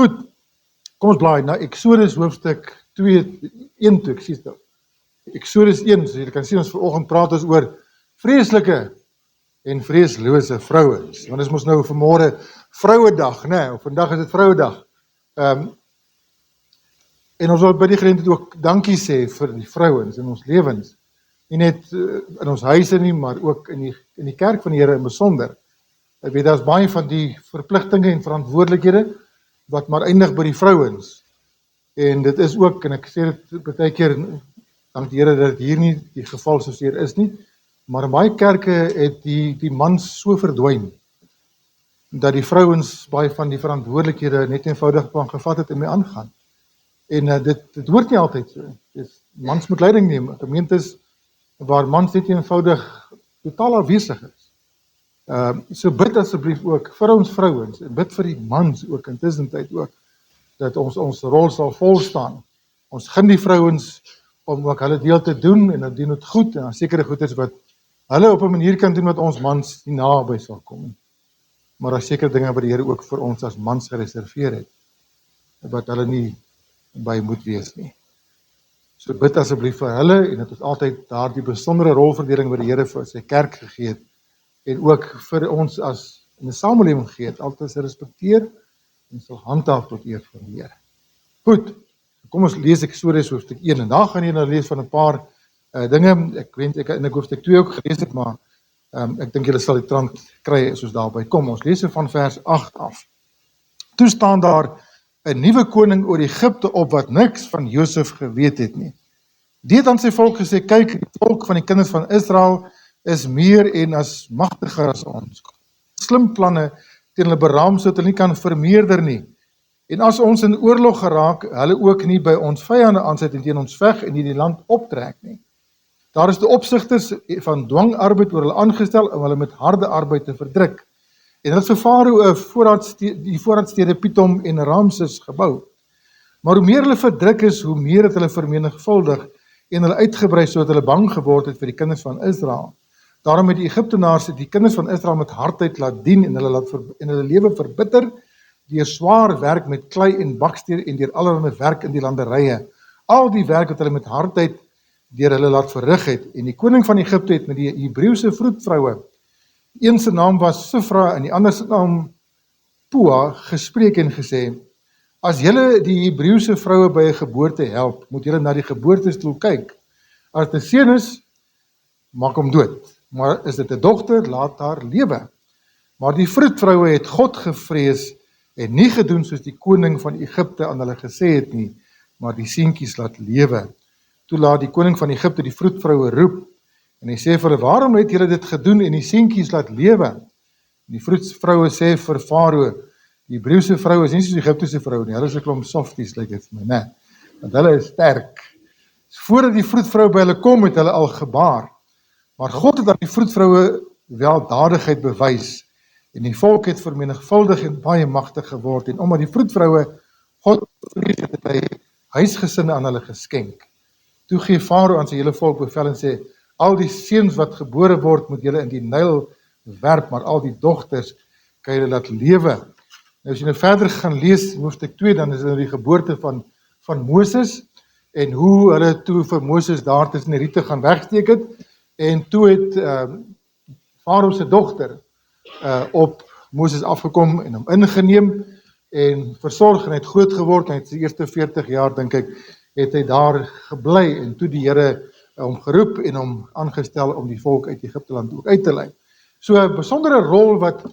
Goed, kom ons blaai na Exodus hoofstuk 2, 1 toe, ek sies nou. Exodus 1, so jy kan sien ons vanoggend praat ons oor vreeslike en vreeslose vrouens. Want ons mos nou vanmôre Vrouedag, né? Of vandag is dit Vrouedag. En ons wil by die geleentheid ook dankie sê vir die vrouens in ons lewens. Nie net in ons huise nie, maar ook in die kerk van die Here in besonder. Ek weet, daar is baie van die verpligtinge en verantwoordelikhede wat maar eindig by die vrouens. En dit is ook, en ek sê dit baie keer, dank die Here dat hier nie die geval soos hier is nie, maar in baie kerke het die mans so verdwyn, dat die vrouens baie van die verantwoordelikhede net eenvoudig van gevat het en mee aangaan. En dit hoort nie altyd so. Mans moet leiding neem, gemeentes waar mans net eenvoudig totaal afwesig is. So bid asseblief ook vir ons vrouens, en bid vir die mans ook in tussentyd ook, dat ons rol sal volstaan. Ons gun die vrouens om ook hulle deel te doen, en dan doen het goed, en dan sekere goeders wat hulle op 'n manier kan doen wat ons mans nie naby sal kom nie. Maar daar sekere dinge wat die Here ook vir ons as mans gereserveer het, wat hulle nie by moet wees nie. So bid asseblief vir hulle, en dat ons altyd daardie besondere rolverdeling wat die Here vir sy kerk gegee het, en ook vir ons as in 'n samelewing gegee het, altyd respekteer en sal handhaaf tot eer van die Here. Goed, kom ons lees Eksodus hoofstuk 1, en daar gaan jy nou lees van 'n paar dinge. Ek weet ek in hoofstuk 2 ook gelees het, maar ek dink julle sal die trant kry as ons daarby kom. Ons lees van vers 8 af. Toe staan daar 'n nuwe koning oor Egipte op wat niks van Josef geweet het nie. Die het aan sy volk gesê, kyk, die volk van die kinders van Israel is meer en as magtiger as ons. Slim planne teen hulle beraam sodat hulle nie kan vermeerder nie. En as ons in oorlog geraak, hulle ook nie by ons vyande aansit en teen ons veg en nie die land optrek nie. Daar is die opsigters van dwangarbeid oor hulle aangestel om hulle met harde arbeid te verdruk. En hulle het vir Farao die voorraadstede Pithom en Ramses gebou. Maar hoe meer hulle verdruk is, hoe meer het hulle vermenigvuldig en hulle uitgebrei sodat hulle bang geword het vir die kinders van Israel. Daarom het die Egiptenaars die kinders van Israel met hardheid laat dien en hulle lewe verbitter deur swaar werk met klei en baksteen en deur allerlei werk in die landerye. Al die werk wat hulle met hardheid deur hulle laat verrig het. En die koning van Egipte het met die Hebreëse vroedvroue, een se naam was Sifra en die ander se naam Pua, gespreek en gesê, as julle die Hebreëse vroue by 'n geboorte help, moet julle na die geboortestoel kyk. As dit 'n seun is, maak hom dood. Maar is dit 'n dogter, laat haar lewe. Maar die vroedvroue het God gevrees en nie gedoen soos die koning van Egipte aan hulle gesê het nie, maar die seentjies laat lewe. Toe laat die koning van Egipte die vroedvroue roep, en hy sê vir hulle, waarom het julle dit gedoen en die seentjies laat lewe? En die vroedvroue sê vir Farao, die Hebreëse vroue is nie soos die Egiptiese vroue nie, hulle is 'n klomp softies, lyk dit vir my, né? Want hulle is sterk. Voordat die vroedvroue by hulle kom, het hulle al gebaar. Maar God het aan die vroedvroue weldadigheid bewys, en die volk het vermenigvuldig en baie magtig geword, en omdat die vroedvroue God vrees het, het hy huisgesinne aan hulle geskenk. Toe gee Farao aan sy hele volk bevel en sê, al die seuns wat gebore word, moet julle in die Nyl werp, maar al die dogters kan julle laat lewe. Nou as jy nou verder gaan lees, hoofstuk 2, dan is dit die geboorte van Moses, en hoe hulle toe vir Moses daar tussen die riete gaan wegsteek het, en toe het Farao se dogter op Moses afgekom en hom ingeneem, en versorg en het groot geword, en het sy eerste 40 jaar, dink ek, het hy daar gebly, en toe die Here hom geroep en hom aangestel om die volk uit Egipteland ook uit te lei. So 'n besondere rol wat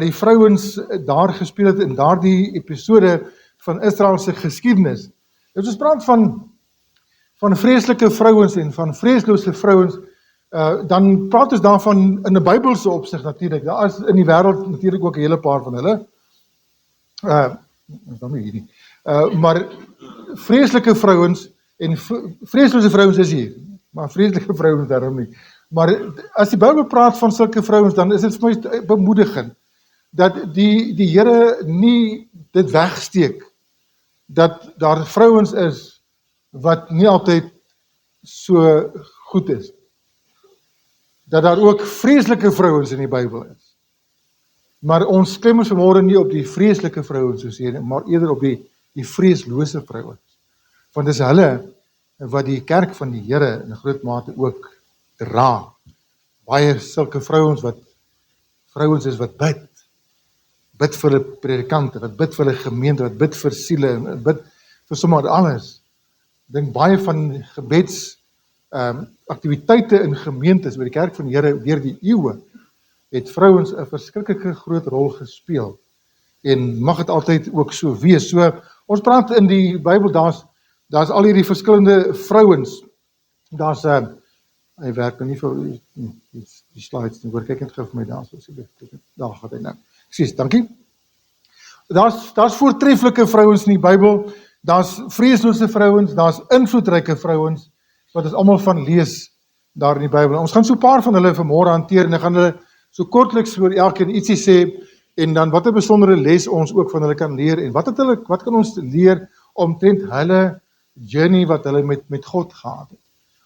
die vrouens daar gespeel het in daardie episode van Israel se geskiedenis. As ons praat van vreeslike vrouens en van vreeslose vrouens, dan praat ons daarvan in 'n Bybelse opsig natuurlik. Daar is in die wêreld natuurlik ook 'n hele paar van hulle. Dan nie hierdie. Maar vreeslike vrouens en vreeslose vrouens is hier, maar vreeslike vrouens daarom nie. Maar as die Bybel praat van sulke vrouens, dan is dit vir my bemoedigend dat die Here nie dit wegsteek, dat daar vrouens is wat nie altyd so goed is. Dat daar ook vreeslike vrouens in die Bybel is. Maar ons klem ons vanmôre nie op die vreeslike vrouens soos hier, maar eerder op die vreeslose vrouens. Want dis hulle wat die kerk van die Here in 'n groot mate ook dra. Baie sulke vrouens is wat bid vir hulle predikante, wat bid vir hulle gemeente, wat bid vir siele, wat bid vir sommer alles. Ek dink baie van gebeds aktiwiteite in gemeentes by die kerk van die Here deur die eeue het vrouens 'n verskriklike groot rol gespeel. En mag dit altyd ook so wees. So ons praat in die Bybel, daar's al hierdie verskillende vrouens. Daar's hy werk nou nie vir die slides nie. Hoor, kyk net gou vir my daar so asseblief. Daar gaan hy nou. Presies, dankie. Daar's voortreffelike vrouens in die Bybel. Daar's vreeslose vrouens, daar's invloedryke vrouens wat ons almal van lees daar in die Bybel. Ons gaan so 'n paar van hulle vanmôre hanteer en ek gaan hulle so kortliks oor elkeen ietsie sê en dan watter besondere les ons ook van hulle kan leer en wat kan ons leer omtrent hulle journey wat hulle met God gehad het.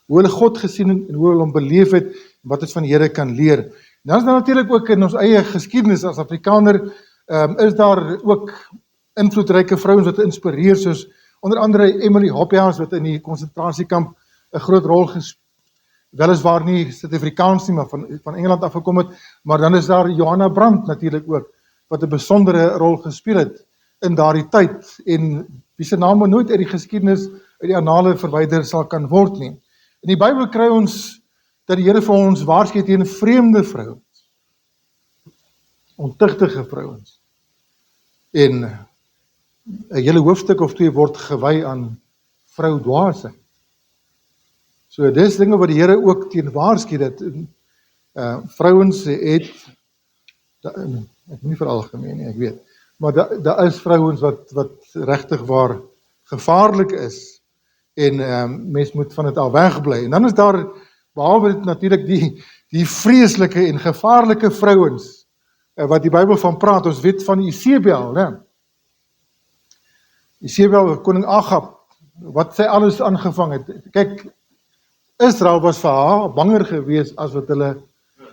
Hoe hulle God gesien en hoe hulle hom beleef het en wat ons van die Here kan leer. En dan is daar natuurlik ook in ons eie geskiedenis as Afrikaner is daar ook invloedryke vrouens wat inspireer soos onder andere Emily Hoppehouse wat in die konsentrasiekamp 'n groot rol gespeel. Weliswaar nie Suid-Afrikaans nie, maar van Engeland afgekom het, maar dan is daar Johanna Brandt natuurlik ook, wat 'n besondere rol gespeel het in daardie tyd, en wie se name nooit uit die geskiedenis, uit die annale verwyder sal kan word nie. In die Bybel kry ons, dat die Here vir ons waarsku teen vreemde vrouens, ontuchtige vrouens, en 'n hele hoofstuk of 2 word gewy aan vrou dwaase. So dis dinge wat die Here ook teen waarsku dat vrouens het, ek nie vir algemeen nie, ek weet, maar daar is vrouens wat regtig waar gevaarlik is en mens moet van dit al wegbly. En dan is daar behalwe dit natuurlik die vreeslike en gevaarlike vrouens wat die Bybel van praat. Ons weet van Isebel, né? Isebel, koning Agab, wat sy alles aangevang het. Kyk, Israel was vir haar banger gewees as wat hulle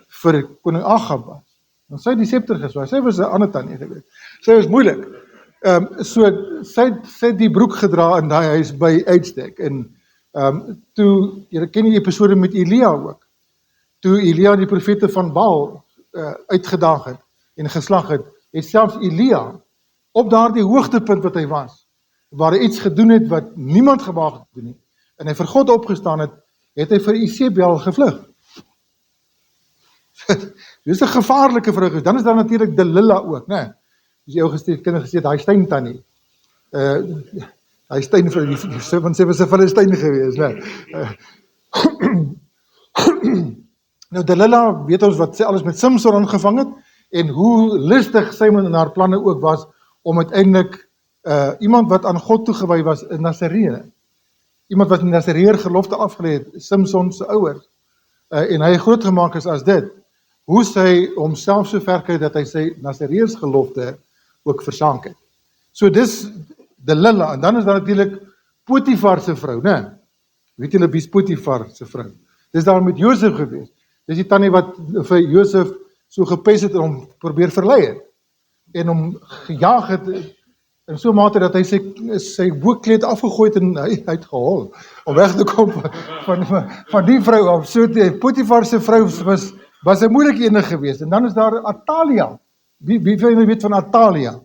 vir koning Agab was. Want sy het die scepter geswaai, sy was 'n ander tannie gewees. Sy was moeilik. So sy het die broek gedra in daai huis by uitstek. En toe, julle ken die episode met Elia ook. Toe Elia die profete van Baal uitgedaag het en geslag het selfs Elia op daardie hoogtepunt wat hy was, waar hy iets gedoen het wat niemand gewaag het te doen nie, en hy vir God opgestaan het hy vir Isebel gevlug. Dis 'n gevaarlike vrou. Dan is daar natuurlik Delila ook, né? Dis jou kinders gesê, daai Stein tannie. Daai Stein vrou, want sy was 'n Filistyn gewees, né? Nou Delila, weet ons wat sy alles met Samson aangevang het, en hoe listig sy in haar planne ook was, om uiteindelik iemand wat aan God toegewy was, 'n Nasareër, iemand wat 'n Nasareër gelofte afgelê het, Samson se ouers, en hy groot gemaak is as dit, hoe sy homself so ver kry dat hy sy Nasareërs gelofte ook versaak het. So dis Delila, en dan is daar natuurlik Potifar se vrou, né? Weet julle wie's Potifar se vrou? Dis daar met Josef gewees. Dis die tannie wat vir Josef so gepes het en hom probeer verlei het, en hom gejaag het, in so 'n mate dat hy sy boekkleed afgegooi het en hy het gehol, om weg te kom van die vrou af. So Potifar se vrou was 'n moeilike ene geweest. En dan is daar Atalia. Wie van julle weet van Atalia?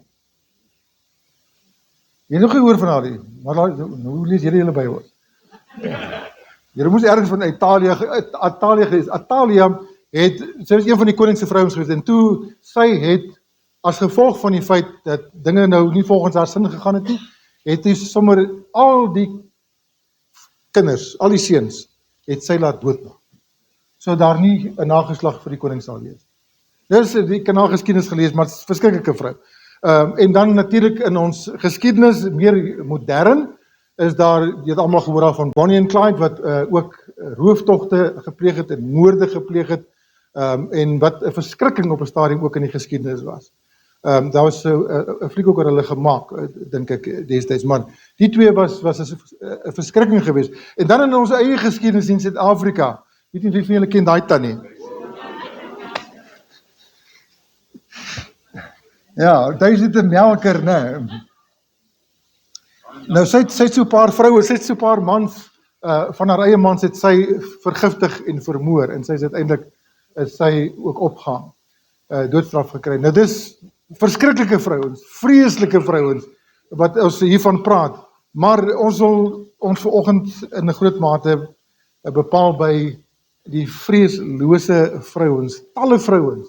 Jy het nog gehoor van haar nie, maar hoe lees julle Bybel? Julle moes ergens van Atalia gelees. Atalia sy was een van die koning se vrouens geweest, en toe sy het, as gevolg van die feit dat dinge nou nie volgens haar sin gegaan het nie, het sy sommer al die kinders, al die seuns, het sy laat doodmaak. So daar nie 'n nageslag vir die koning sal wees. Dis die kanaalgeskiedenis gelees, maar verskriklike vrou. En dan natuurlik in ons geskiedenis, meer modern, is daar, jy het almal gehoor van Bonnie en Clyde, wat ook rooftogte gepleeg het en moorde gepleeg het, en wat 'n verskrikking op 'n stadium ook in die geskiedenis was. Daar was 'n fliek ook oor hulle gemaak, dink ek destyds, maar die twee was 'n verskrikking geweest. En dan in ons eie geskiedenis in Suid-Afrika, weet nie wie van julle ken daai tannie? Ja, duisende melker, né? Nou sy het so 'n paar vroue, sy het so 'n paar mans van haar eie mans het sy vergiftig en vermoor en sy is uiteindelik is sy ook opgehang, doodstraf gekry. Nou dis verskriklike vrouens, vreeslike vrouens wat ons hiervan praat, maar ons wil ons vanoggend in 'n groot mate bepaal by die vreeslose vrouens, talle vrouens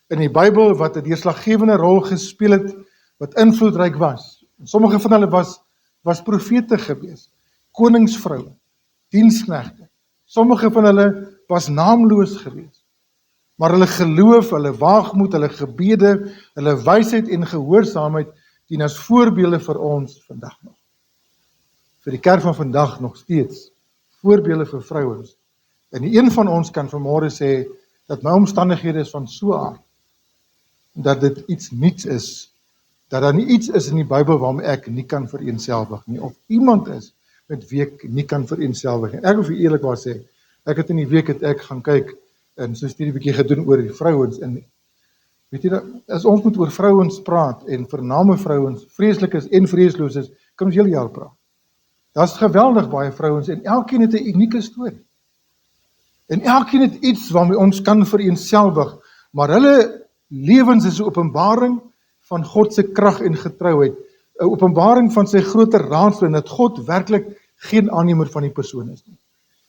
in die Bybel wat 'n deurslaggewende rol gespeel het, wat invloedryk was. En sommige van hulle was profete gewees, koningsvroue, diensknegte. Sommige van hulle was naamloos gewees. Maar hulle geloof, hulle waagmoed, hulle gebede, hulle wysheid en gehoorsaamheid dien as voorbeelde vir ons vandag nog. Vir die kerk van vandag nog steeds voorbeelde vir vrouens. En een van ons kan vanmôre sê dat my omstandighede is van so aard dat dit iets niets is, dat daar nie iets is in die Bybel waarmee ek nie kan vereenselwig nie, of iemand is met wie ek nie kan vereenselwig nie. Ek wil vir eerlikwaar sê, ek het in die week het ek gaan kyk en so 'n studie bietjie gedoen oor die vrouens en weet jy dat as ons moet oor vrouens praat en vername vrouens, vreeslikes en vreesloses, kan ons hele jaar praat. Daar's geweldig baie vrouens en elkeen het 'n unieke storie. En elkeen het iets waarmee ons kan vereenselwig, maar hulle lewens is 'n openbaring van God se krag en getrouheid, 'n openbaring van sy groter raadsel en dat God werklik geen aannemer van die persoon is nie.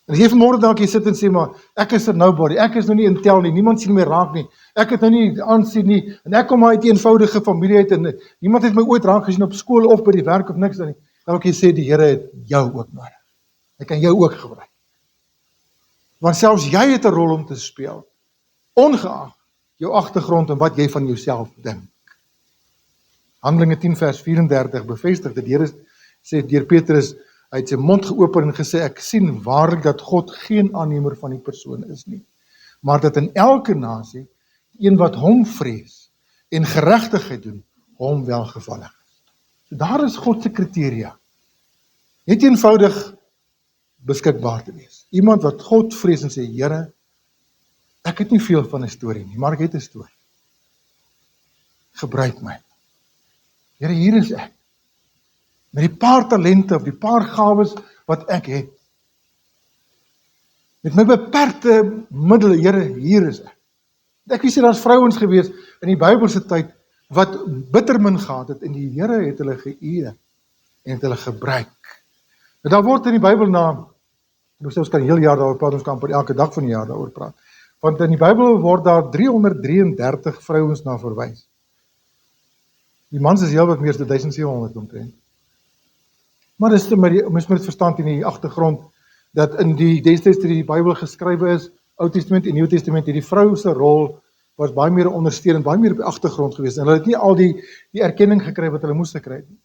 En as jy vanmôre dalk hier sit en sê, maar ek is 'n nobody, ek is nou nie in tel nie, niemand sien my raak nie, ek het nou nie aansien nie, en ek kom uit 'n eenvoudige familie uit en niemand het my ooit raak gesien op skool of by die werk of niks dan nie. Dan wil ek sê die Here het jou ook nodig. Hy kan jou ook gebruik. Want selfs jy het 'n rol om te speel, ongeag jou agtergrond en wat jy van jouself dink. Handelinge 10 vers 34 bevestig dat die Here sê deur Petrus, hy het sy mond geopen en gesê, ek sien waarlik dat God geen aannemer van die persoon is nie, maar dat in elke nasie, een wat hom vrees en geregtigheid doen, hom welgevallig is. So daar is God se kriteria. Net eenvoudig beskikbaar te wees. Iemand wat God vrees en sê, Here, ek het nie veel van 'n storie nie, maar ek het 'n storie. Gebruik my. Here, hier is ek. Met die paar talente of die paar gawes wat ek het. Met my beperkte middele, Here, hier is ek. Ek weet daar's vrouens gewees in die Bybelse tyd wat bitter min gehad het en die Here het hulle geëer en het hulle gebruik. En daar word in die Bybel ons kan heel jaar daaroor praat, ons kan per elke dag van die jaar daaroor praat. Want in die Bybel word daar 333 vrouens na verwys. Die mans is heel wat meer as 1700 omtrent. Maar dis mens moet verstaan in die agtergrond dat in die destyds toe die Bybel geskrywe is, Ou Testament en Nuwe Testament, die vrou se rol was baie meer ondersteunend, baie meer op die agtergrond gewees. En hulle het nie al die erkenning gekry wat hulle moes gekry het nie.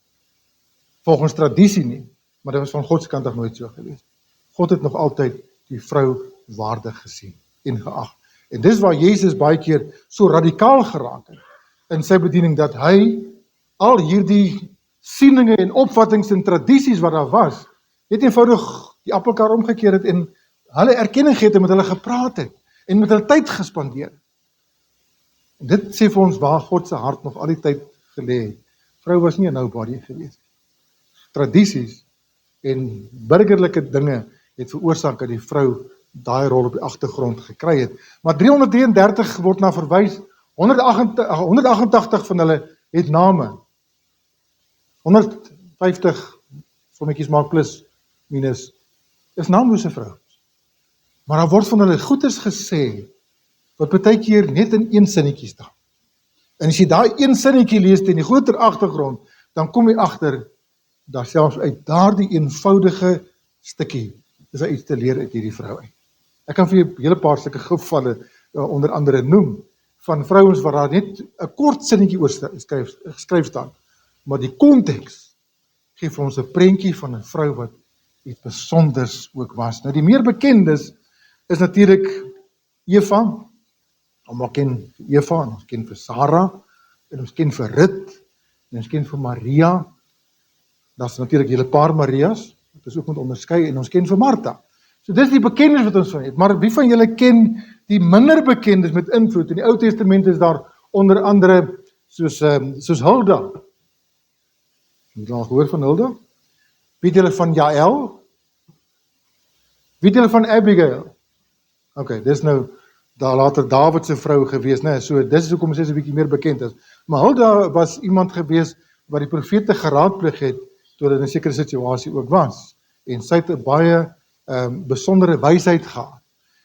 Volgens tradisie nie, maar dit was van God se kant af nooit so gewees. God het nog altyd die vrou waardig gesien en geag. En dis waar Jesus baie keer so radikaal geraak het in sy bediening, dat hy al hierdie sieninge en opvattings en tradisies wat daar was, net eenvoudig die appelkar omgekeer het en hulle erkenning gegee het en met hulle gepraat het en met hulle tyd gespandeer. En dit sê vir ons waar God se hart nog al die tyd gelê het. Vrou was nie 'n nobody gewees. Tradisies en burgerlike dinge het veroorsaak dat die vrou daai rol op die agtergrond gekry het. Maar 333 word na verwys, 188 van hulle het name. 150 sommetjies maak plus minus is naamlose vrouens. Maar daar word van hulle goeders gesê wat baie keer net in een sinnetjie staan. En as jy daai een sinnetjie lees teen die groter agtergrond, dan kom jy agter daar selfs uit daardie eenvoudige stukkie is daar iets te leer uit hierdie vrou uit. Ek kan vir jou 'n hele paar sulke gevalle onder andere noem van vrouens waar daar net 'n kort sinnetjie oor geskryf staan, maar die konteks gee vir ons 'n prentjie van 'n vrou wat iets besonders ook was. Nou die meer bekendes is natuurlik Eva. Ons ken Eva, en ons ken vir Sarah, en ons ken vir Rut, en ons ken vir Maria. Daar's natuurlik 'n hele paar Marias, wat ons ook moet onderskei, en ons ken vir Martha. So dis die bekendes wat ons van het, maar wie van julle ken die minder bekendes met invloed? In die Ou Testament is daar onder andere soos Hulda. Het al gehoor van Hulda? Weet julle van Jael? Weet julle van Abigail? Ok, dis nou daar later Dawid se vrou gewees, né? So dis hoekom sy 'n bietjie meer bekend is. Maar Hulda was iemand gewees wat die profete geraadpleeg het toe hulle in 'n sekere situasie ook was. En sy het 'n baie besondere wysheid gehad.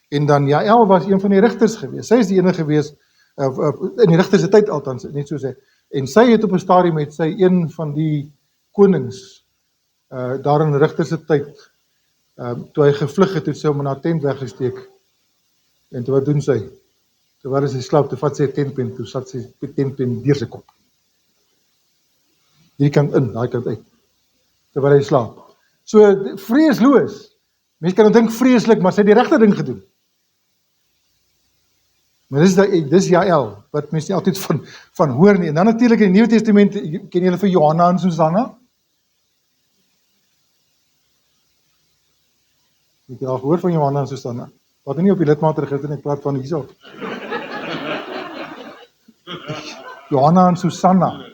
En dan Jael was een van die rigters gewees. Sy is die enige gewees in die rigters se tyd althans, net so sê. En sy het op 'n stadium met sy een van die konings daar in rigters se tyd toe hy gevlug het, sy hom in haar tent weggesteek. En toe wat doen sy? Terwyl sy slaap, toe vat sy 'n tentpen, toe sat sy die tentpen deur sy kop. Hierdie kant in, daai kant uit. Terwyl hy slaap. So vreesloos. Mense kan dink vreeslik, maar sy het die regte ding gedoen. Maar dis Jael, wat mense nie altyd van hoor nie. En dan natuurlik in die Nuwe Testament, ken julle vir Johanna en Susanna? Het jy al gehoor van Johanna en Susanna? Wat nie op die lidmaatregister nie, ek praat van hierso. Johanna en Susanna.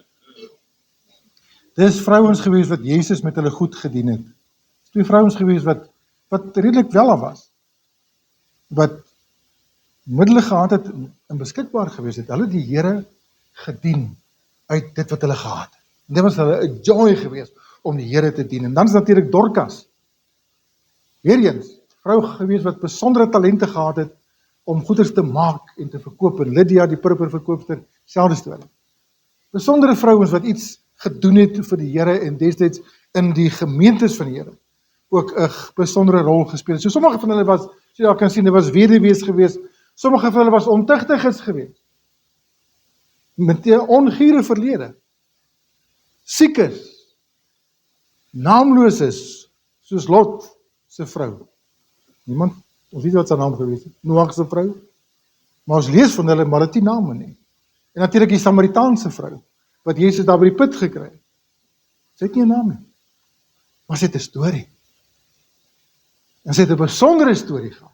Dis vrouens gewees wat Jesus met hulle goed gedien het. Twee vrouens gewees wat redelik wel was. Wat middele gehad het en beskikbaar gewees het. Hulle die Here gedien uit dit wat hulle gehad het. En dit was hulle 'n joy gewees om die Here te dien. En dan is natuurlik Dorcas. Weereens, vrou gewees wat besondere talente gehad het om goeders te maak en te verkoop. En Lydia, die purperverkoopster, selfde storie. Besondere vrouens wat iets gedoen het vir die Here en destyds in die gemeentes van die Here ook 'n besondere rol gespeel het. So sommige van hulle was, so jy kan sien, hulle was weduwees gewees. Sommige van hulle was ontuchtiges gewees. Met 'n ongure verlede. Siekes. Naamloses, soos Lot se vrou. Niemand, ons weet wat sy naam gewees het. Noag se vrou. Maar ons lees van hulle, maar dit nie name nie. En natuurlik die Samaritaanse vrou, wat Jesus daar by die put gekry het. Sy het nie 'n naam nie. Maar sy het 'n storie. En sy het 'n besondere storie gehad.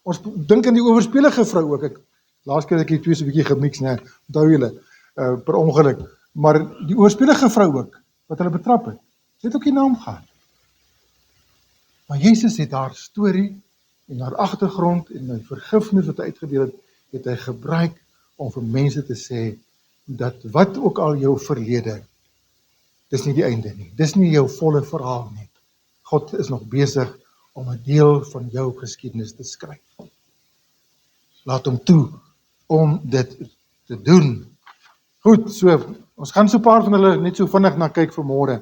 Ons dink aan die oorspelige vrou ook. Laas keer ek die twee so 'n bietjie gemix, né? Onthou julle, per ongeluk. Maar die oorspelige vrou ook, wat hulle betrap het. Sy het ook nie naam gehad. Maar Jesus het haar storie en haar agtergrond en die vergifnis wat hy uitgedeel het hy gebruik om vir mense te sê dat wat ook al jou verlede, dis nie die einde nie. Dis nie jou volle verhaal nie. God is nog besig om 'n deel van jou geskiedenis te skryf. Laat hom toe om dit te doen. Goed, so ons gaan so 'n paar van hulle net so vinnig na kyk vanmôre.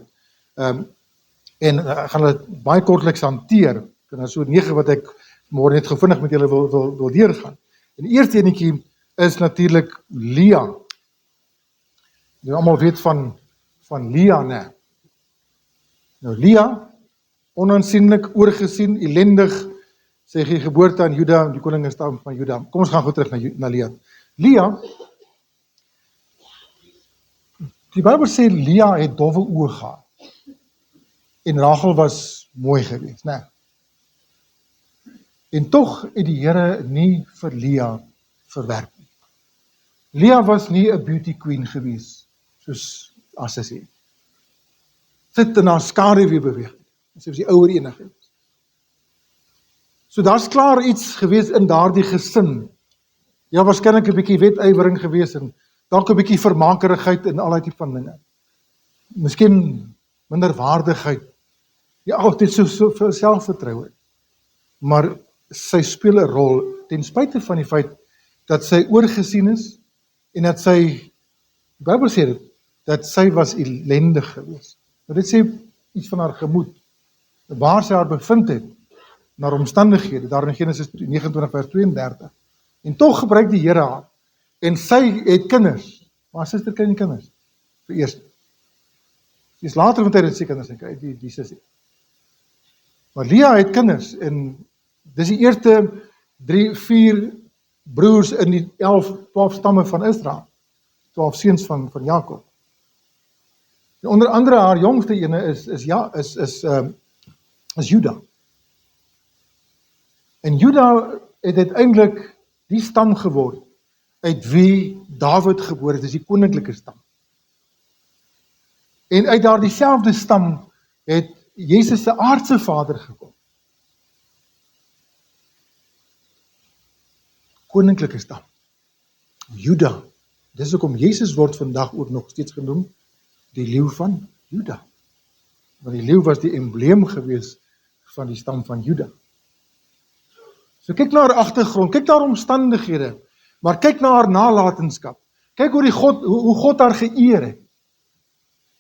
En gaan hulle baie kortliks hanteer. En dan so 9 wat ek môre net gevindig met julle wil deurgaan. En die eerste enetjie is natuurlik Lea. Jy almal weet van Lea, né? Nou Lea, onaansienlik, oorgesien, ellendig, sy gee geboorte aan Juda, die koningsstam van Juda. Kom ons gaan gou terug na Lea. Lea, die Bybel sê Lea het dowwe oë gehad. En Rachel was mooi geweest, né? En tog het die Here nie vir Lea verwerp nie. Lea was nie 'n beauty queen geweest, soos as sy sê. Sy het in haar skaduwee beweeg. Sy was die ouer ene geweest. So daar's klaar iets geweest in daardie gesin. Ja, waarskynlik 'n bietjie wetywering geweest en dalk 'n bietjie vermakerigheid en al daai tipe van dinge. Miskien minderwaardigheid. Ja, altyd so veel selfvertroue. Maar sy speel 'n rol ten spyte van die feit dat sy oorgesien is en dat sy, die Bybel sê dit, dat sy was ellendig geweest. Maar dit sê iets van haar gemoed, waar sy haar bevind het, na omstandighede, daar in Genesis 29 vers 32. En tog gebruik die Here haar. En sy het kinders, maar haar suster kry nie kinders. Vir eers. Dis later van tyd dat sy kinders kry, die sussie. Maar Lea het kinders en dis die eerste 3-4 broers in die 12 stamme van Israel. 12 seuns van Jakob. En onder andere haar jongste ene is Juda. En Juda het uiteindelik die stam geword uit wie Dawid gebore het, dis die koninklike stam. En uit daardie selfde stam het Jesus se aardse vader gekom. Koninklike stam. Juda. Dis hoekom Jesus word vandag ook nog steeds genoem die leeu van Juda. Want die leeu was die embleem gewees van die stam van Juda. So kyk na haar agtergrond, kyk na haar omstandighede, maar kyk na haar nalatenskap. Kyk hoe God haar geëer het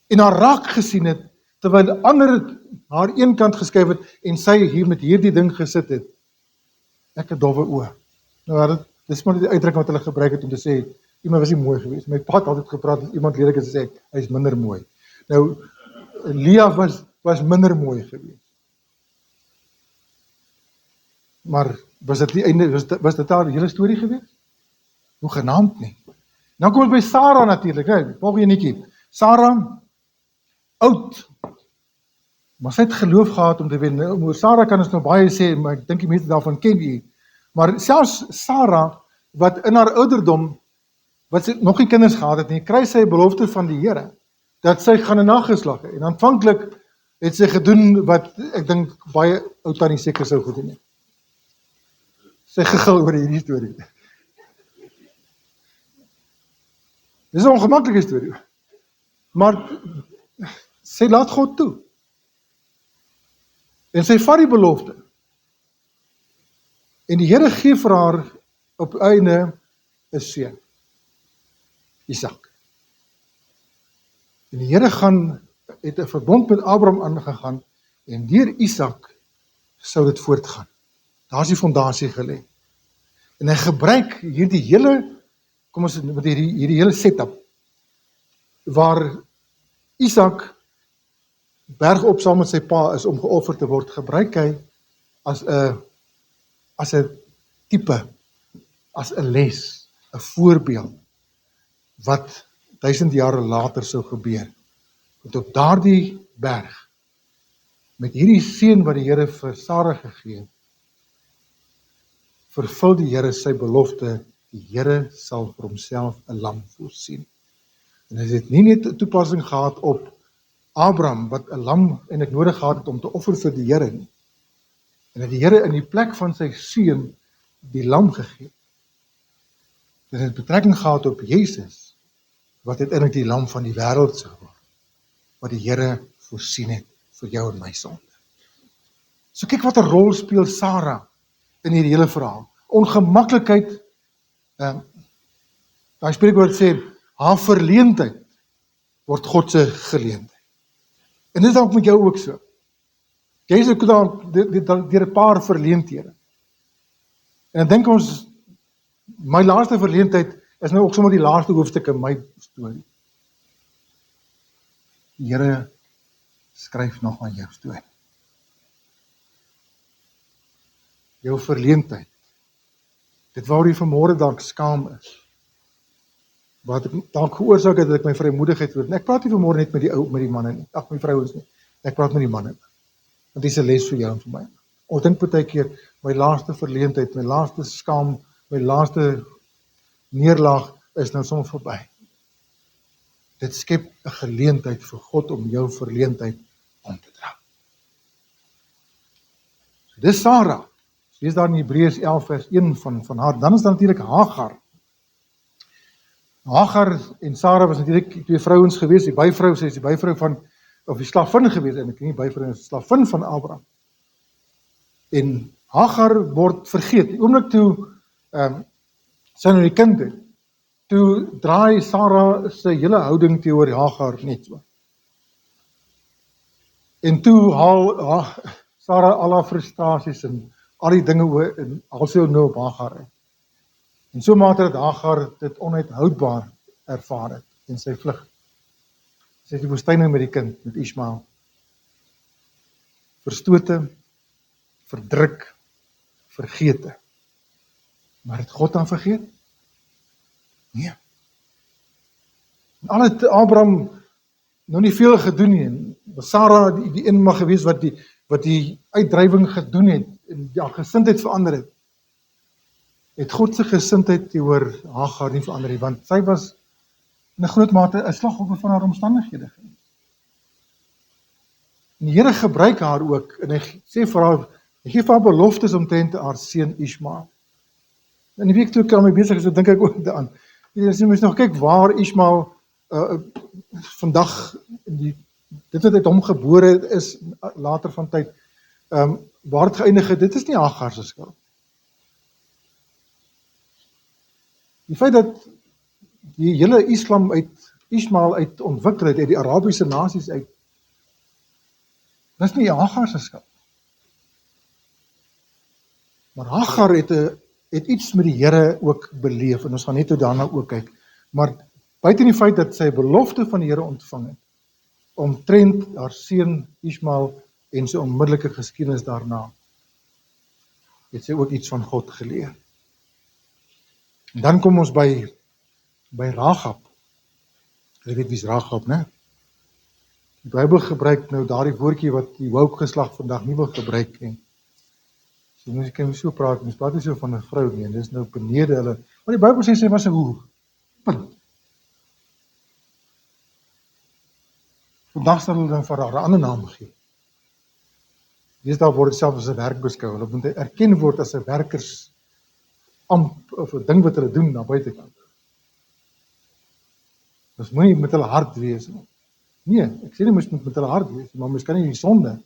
en haar raak gesien het, terwyl ander haar een kant geskuif het en sy hier met hierdie ding gesit het. Ek het dowwe oë. Nou, dis maar die uitdrukking wat hulle gebruik het om te sê, iemand was nie mooi geweest. My pa het altyd gepraat as iemand lelik is en sê, hy is minder mooi. Nou, Lia was minder mooi geweest. Maar was dit die einde, was dit daar die hele storie geweest? Hoegenaamd nie. Dan kom ons by Sarah natuurlik, volg jy netjie. Sarah, oud, maar sy het geloof gehad om te wen. Oor Sarah kan ons nou baie sê, maar ek dink die mense daarvan ken u. Maar selfs Sarah, wat in haar ouderdom, wat sy nog nie kinders gehad het nie, kry sy 'n belofte van die Here, dat sy gaan 'n nageslag hê. En aanvanklik het sy gedoen wat ek dink baie ou tannie seker sou gedoen het. Sy gegil oor hierdie storie. Dis 'n ongemaklike storie. Maar sy laat God toe. En sy vat die belofte. En die Here gee vir haar op einde 'n seun, Isak. En die Here het 'n verbond met Abraham aangegaan en deur Isak sou dit voortgaan. Daar is die fondasie gelê. En hy gebruik hierdie hele, kom ons met hierdie hele setup, waar Isak berg op saam met sy pa is om geoffer te word, gebruik hy as 'n tipe, as 'n les, 'n voorbeeld, wat 1000 jare later sou gebeur. Want op daardie berg, met hierdie seun wat die Here vir Sarah gegee het, vervul die Here sy belofte, die Here sal vir homself 'n lam voorsien. En hy het nie net 'n toepassing gehad op Abraham, wat 'n lam eintlik nodig gehad het om te offer vir die Here nie. En het die Here in die plek van sy seun die lam gegee. Dit het betrekking gehad op Jesus, wat uiteindelik die lam van die wêreld sou word, wat die Here voorsien het vir jou en my sonde. So kyk wat 'n rol speel Sarah in hierdie hele verhaal. Ongemaklikheid, daai spreekwoord sê, haar verleentheid word God se geleentheid. En dit is ook met jou ook so. Jy is ook deur 'n paar verleenthede. En dan dink ons, my laaste verleentheid is nou ook sommer die laaste hoofstuk in my storie. Die Here skryf nog aan jou storie. Jou verleentheid. Dit waar jy vanmôre dalk skaam is. Wat ek dalk geoorsaak het dat ek my vrymoedigheid word. Ek praat nie vanmôre net met die manne nie. Ag, my vrouens nie. Ek praat met die manne. Want dit is 'n les vir jou en vir my. Ons dink baie keer my laaste verleentheid, my laaste skaam, my laaste neerlaag is nou soms verby. Dit skep 'n geleentheid vir God om jou verleentheid om te dra. So dis Sarah. Lees daar in Hebreërs 11 vers 1 van haar. Dan is daar natuurlik Hagar. Hagar en Sarah was natuurlik twee vrouens gewees. Die byvrou, sy is die byvrou van, of die slavin gewees, en ek nie byvrou, is die slavin van Abraham. En Hagar word vergeet. Die oomblik toe sy nou die kind het, toe draai Sarah sy hele houding teenoor Hagar net so. En toe haal Sarah al haar frustrasies en al die dinge oor, en haal sy nou op Hagar uit. En so mate dat Hagar dit onuithoudbaar ervaar het, en sy vlug. Sy het die woestyn met die kind, met Ismael. Verstote, verdruk, vergete. Maar het God dan vergeet? Nee. En al het Abraham nou nie veel gedoen nie, en Sarah die een mag gewees wat die uitdrywing gedoen het, en die gesindheid verander het God se gesindheid teenoor Hagar nie verander nie, want sy was in 'n groot mate 'n slagoffer van haar omstandighede gewees. En die Here gebruik haar ook, en hy sê vir haar, hy gee vir haar beloftes omtrent haar seun Ismael. En die week toe ek daarmee besig is, so dink ek ook daaraan. Jy moet nog kyk waar Ismael vandag, dit wat uit hom gebore is, later van tyd, waar het geëindig het, dit is nie Hagar se skuld. Die feit dat die hele Islam Ismael uit ontwikkel het, uit die Arabiese nasies uit, dis nie Hagar se skuld. Maar Hagar het iets met die Here ook beleef, en ons gaan net daarna ook kyk, maar buiten die feit dat sy belofte van die Here ontvang het, omtrent haar seun Ismael en sy onmiddellike geskiedenis daarna, het sy ook iets van God geleer. En dan kom ons by Rahab. Jy weet wie is Rahab, né? Die Bybel gebruik nou daardie woordjie wat die woke geslag vandag nie wil gebruik nie. So moet ek so praat, mens praat nie so van 'n vrou nie, en dis nou benede hulle, maar die Bybel sê sy was 'n hoer. Punt. Vandag sal hulle dan vir haar 'n ander naam gee. Deesdae word dit selfs as 'n werk beskou. Hulle moet erken word as 'n werkersamp of 'n ding wat hulle doen na buitekant. Ons moenie met hulle hart wees nie. Nee, ek sê nie mens moet met hulle hart wees, maar mens kan nie die sonde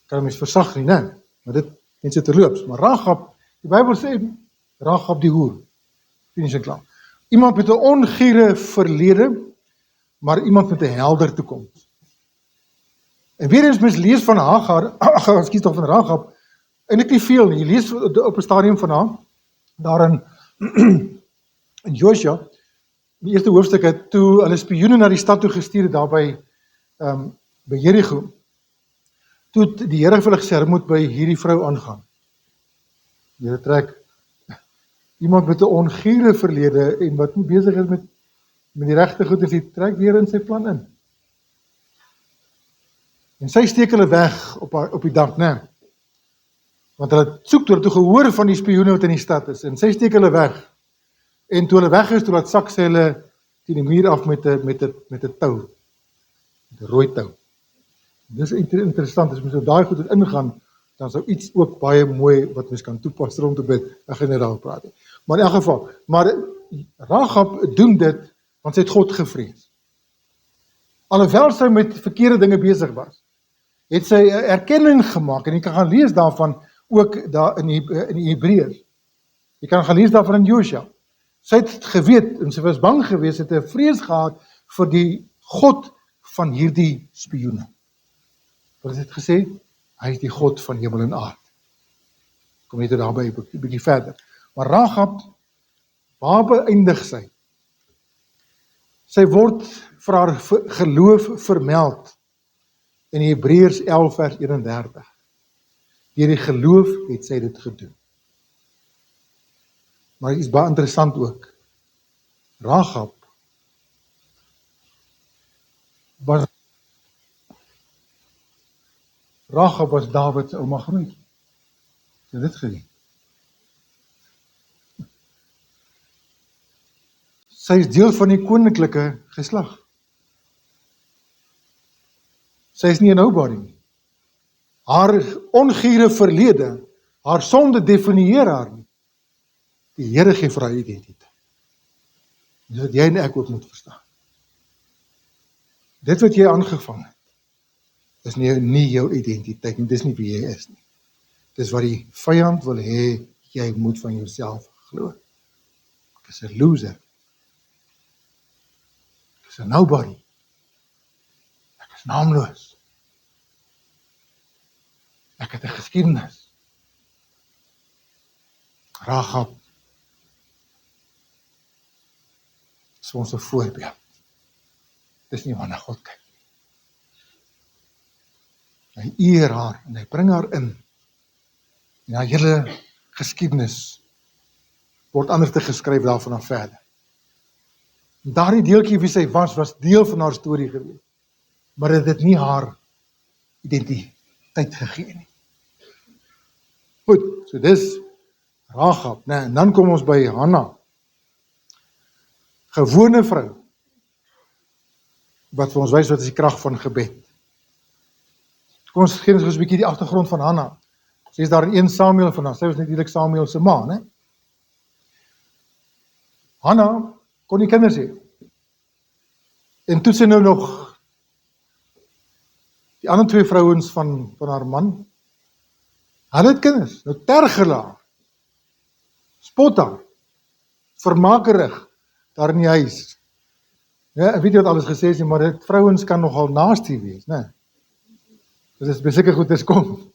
kan mens versag nie, né? Maar dit net so terloops. Maar Rahab, die Bybel sê Rahab die hoer. Finies en klaar. Iemand met 'n ongiere verlede, maar iemand met 'n helder toekoms. En weer eens mens lees van Hagar, ekskuus tog van Rahab, eintlik nie veel nie. Jy lees op 'n stadium van haar, daar in Josua, die eerste hoofstuk het toe hulle spioene na die stad toe gestuur het, daar by Jerigo. Toe het die Here vir hulle gesê, moet by hierdie vrou aangaan. Die Here trek iemand met 'n ongiere verlede en wat nie besig is met die regte goed is, die trek weer in sy plan in. En sy steek hulle weg op die dak, né? Want hulle soek toe gehoor van die spioene wat in die stad is, en sy steek hulle weg. En toe hulle weg is, toe laat sak sy hulle teen die muur af met 'n tou, met 'n rooi tou. Dis interessant, as mens op daai goed ingaan, dan sou iets ook baie mooi wat mens kan toepas rondom dit, ek gaan net daaroor praat. Maar in elk geval, maar Rahab doen dit, want sy het God gevrees. Alhoewel sy met verkeerde dinge besig was, het sy 'n erkenning gemaak, en jy kan gaan lees daarvan, ook daar in die Hebreërs. Jy kan gaan lees daarvan in Josua. Sy het geweet, en sy was bang geweest, het 'n vrees gehad vir die God van hierdie spioene. Wat het gesê? Hy is die God van hemel en aarde. Kom net daarby 'n bietjie verder. Maar Rahab, waar beëindig sy? Sy word vir haar geloof vermeld in Hebreërs 11 vers 31. Deur die geloof het sy dit gedoen. Maar iets baie interessant ook. Rahab was Dawid se ouma grootjie. Het dit gedoen? Sy is deel van die koninklike geslag. Sy is nie 'n nobody nie. Haar ongiere verlede, haar sonde definieer haar nie. Die Here gee vir haar identiteit. Dis wat jy en ek ook moet verstaan. Dit wat jy aangevang het, is nie jou identiteit nie, dis nie wie jy is nie. Dis wat die vyand wil hê, jy moet van jouself glo. Ek is 'n loser. Ek is 'n nobody. Ek is naamloos. Ek het 'n geskiedenis. Rahab is ons 'n voorbeeld. Dis nie waarna God kyk. Hy eer haar en hy bring haar in. En haar hele geskiedenis word anders te geskryf daarvan af verder. En daardie deeltjie wie sy was deel van haar storie gewees. Maar dit het nie haar identiteit gegee nie. Goed, so dis Rahab, né? En dan kom ons by Hanna. Gewone vrou, wat vir ons wys wat is die krag van gebed. Kom ons gee ons 'n bietjie die agtergrond van Hanna. Sy is daar in 1 Samuel vandaan. Sy was natuurlik Samuel se ma, né? Hanna kon nie kinders hê. En toe sy nou nog die ander 2 vrouens van haar man, hulle het kinders, nou tergel haar, spot haar, vermakerig daar in die huis. Ja, ek weet nie wat alles gesê is nie, maar dit vrouens kan nogal nasty wees, né? Dit is beseker goed is kom.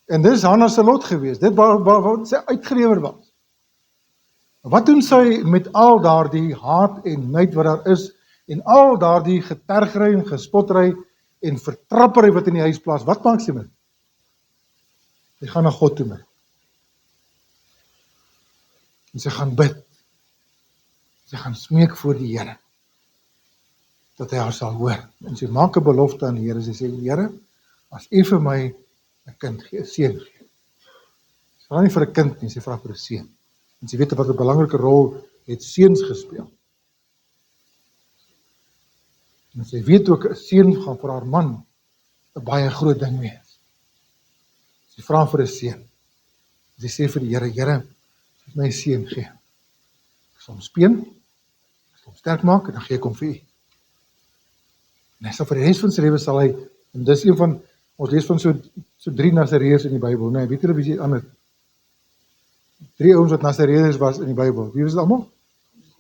En dis Hanna se lot gewees, dit waar sy uitgelewer was. Wat doen sy met al daardie haat en nait wat daar is, en al daardie getergery en gespottery en vertrappery wat in die huis plaas, wat maak sy met? Sy gaan na God toe met. En sy gaan bid. Sy gaan smeek voor die Here, dat hy haar sal hoor. En sy maak 'n belofte aan die Here, sy sê, Here, as U vir my 'n kind gee, 'n seun gee. Sy vra nie vir 'n kind nie, sy vra vir 'n seun. En sy weet wat 'n belangrike rol het seuns gespeel. En sy weet ook 'n seun gaan vir haar man 'n baie groot ding wees. Sy vra vir 'n seun. Sy sê vir die Here, Here, as my 'n seun gee. Ek sal hom speen, ek sal hom sterk maak en dan gee ek hom vir U. En hy sal vir die res van sy lewe sal hy, en dis een van, ons lees van so 3 Nasareërs in die Bybel, nee, weet julle wie is ander? 3 ouens wat Nasareërs was in die Bybel. Wie was dit almal?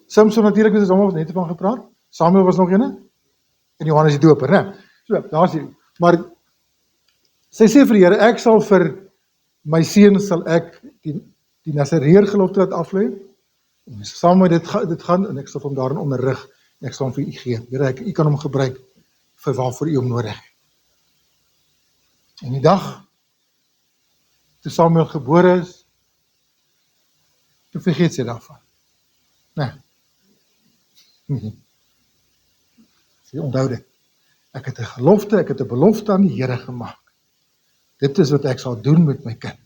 Samson natuurlik, is almal wat net van gepraat. Samuel was nog ene. En Johannes die Doper, né? So, daar's hy. Maar sy sê vir die Here, ek sal vir my seun sal ek die Nasareër gelofte laat aflê. En saam met dit gaan en ek sal hom daarin onderrig en ek sal hom vir U gee. Here, U kan hom gebruik vir waarvoor U hom nodig het. En die dag toe Samuel gebore is, toe vergeet sy daarvan. Nee. Sy onthou dit. Ek het 'n gelofte, ek het 'n belofte aan die Here gemaak. Dit is wat ek sal doen met my kind.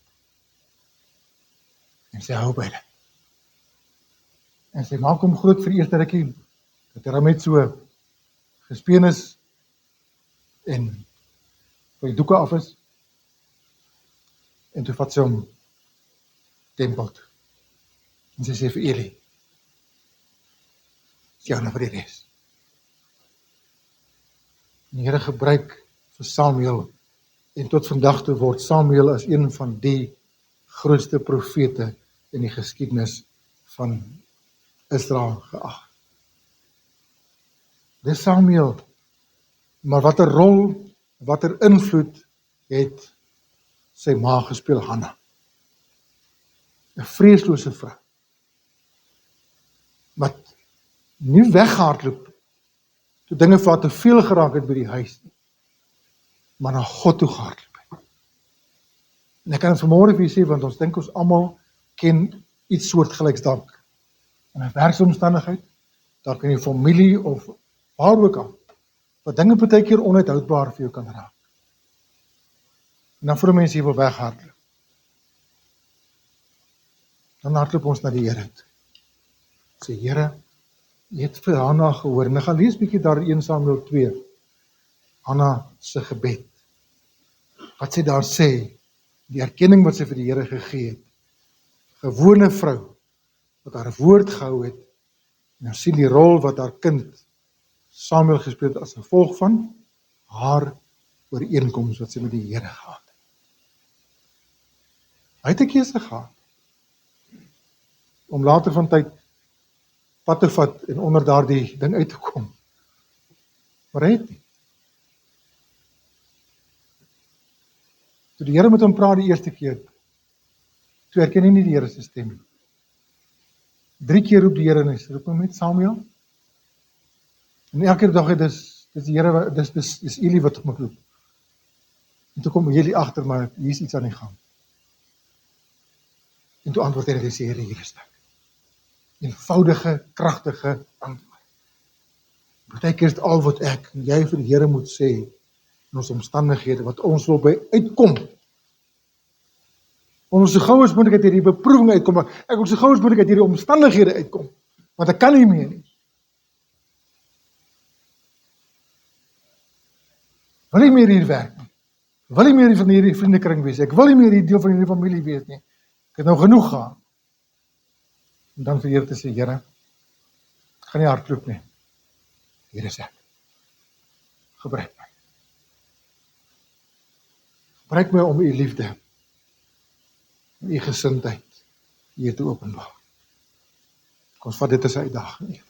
En sy hou by dit. En sy maak hom groot vir die eerste rukkie, dat hy met so gespeen is, en van die doeke af is, en toe vat sy hom tempel toe. En sy sê vir Eli, is jou nou vir die res. En die Here gebruik vir Samuel, en tot vandag toe word Samuel as een van die grootste profete in die geskiedenis van Israel geag. Dis Samuel, maar watter rol, watter invloed het sy ma gespeel, Hanna. 'n vreeslose vrou, wat nie weghardloop, toe dinge vir haar te veel geraak het by die huis, maar na God toe gehardloop het. En ek kan het vanmôre vir julle sê, want ons dink ons almal ken iets soortgelyks dalk, in 'n werksomstandigheid, dalk in die familie, of waar ook al, wat dinge partykeer onuithoudbaar vir jou kan raak. En dan voel mense hier wil weghardloop. Dan hardloop ons na die Here toe. Sê, Here, U het vir Hanna gehoor, en ek gaan lees bietjie daar in 1 Samuel 2, Hanna se gebed. Wat sy daar sê, die erkenning wat sy vir die Here gegee het, gewone vrou, wat haar woord gehou het, en ons sien die rol wat haar kind Samuel gespeel het as gevolg van haar ooreenkoms wat sy met die Here gehad het. Hy het 'n keuse gehad om later van tyd pad te vat en onder daardie ding uit te kom. Maar hy het nie. Toe die Here met hom praat die eerste keer, toe herken hy nie die Here se stem. 3 keer roep die Here en hy roep hom met Samuel. En elke dag dis die Here, dis Eli wat hom roep. En toe kom Eli agter, maar hier is iets aan die gang. En toe antwoord hy en hy sê, Here, hier is ek. Eenvoudige, kragtige antwoord. Partykeer is dit al wat ek en jy vir die Here moet sê in ons omstandighede, wat ons wil by uitkom. Ons so gou as moet ek uit hierdie beproewing uitkom, maar ek wil so gou as moet ek uit hierdie omstandighede uitkom, want ek kan nie meer nie. Wil nie meer hier werk nie. wil nie meer van hierdie vriendekring wees, ek wil nie meer hierdie deel van hierdie familie wees nie, ek het nou genoeg gehad. En dan vir Here te sê, Here, ek gaan nie hardloop nie, hier is ek, gebruik my. Gebruik my om u liefde, om u gesindheid hier te openbaar. Kom ons vat dit as 'n uitdaging.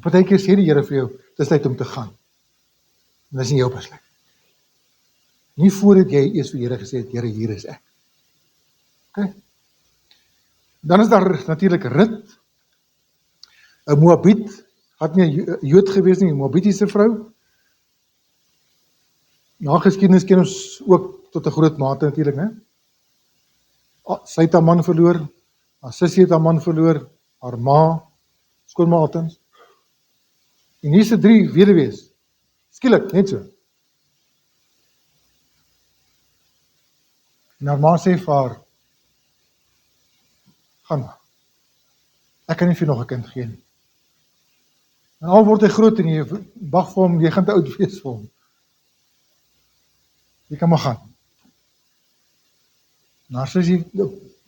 Partykeer sê die Here vir jou, dis tyd om te gaan. En dis nie jou besluit. Nie voordat jy eers vir Here gesê het, Here, hier is ek. Okay. Dan is daar natuurlik Rut, 'n Moabiet, had nie 'n Jood gewees nie, 'n Moabitiese vrou. Na geskiedenis ken ons ook tot 'n groot mate natuurlik, né? Sy het haar man verloor, haar sussie het haar man verloor, haar ma, skoonma altens. En hier is 3 weduwees, skielik, net so. En haar ma sê vir haar, gaan maar, ek kan nie vir nog 'n kind gee nie. En al word hy groot en jy wag vir hom, jy gaan te oud wees vir hom. Jy kan maar gaan. En haar sussie,